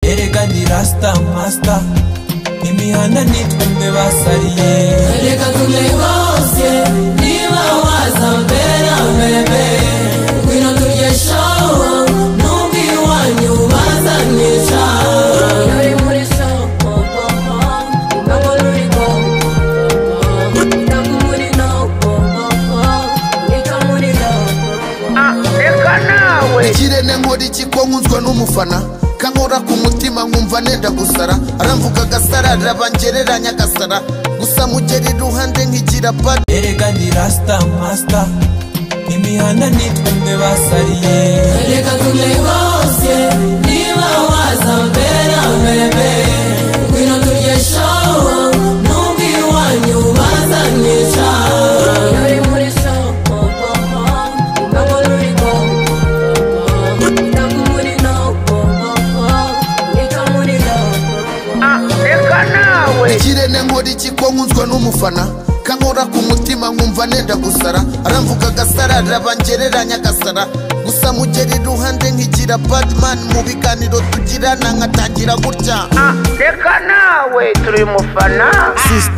Erega ndi rasta master imihanda nitwe basariye reka tumebose niba wazambera bebe ngwino turye show numbi wanyu bazanisha yori muri show nabo ruriko nabo muri no nika muri no reka nawe ikirene nkora iki ko nkunzwe n'umufana kankora ku mutima nkumva nenda gusara aramvuga gasarara bangereranya gasara gusa mugera iruhande nkigira bad. Erega ndi rasta master imihanda nitwe basariye reka tumebose niba wazambera bebe ngwino turye show numbi wanyu bazanisha yori muri show nabo ruriko nabo muri no nika muri no reka nawe ikirene nkora iki ko nkunzwe n'umufana kankora ku mutima nkumva nenda gusara aramvuga gasarara bangereranya gasara gusa mugera iruhande nkigira badman mu biganiro tugirana nkatangira gutya reka nawe turi mufana sister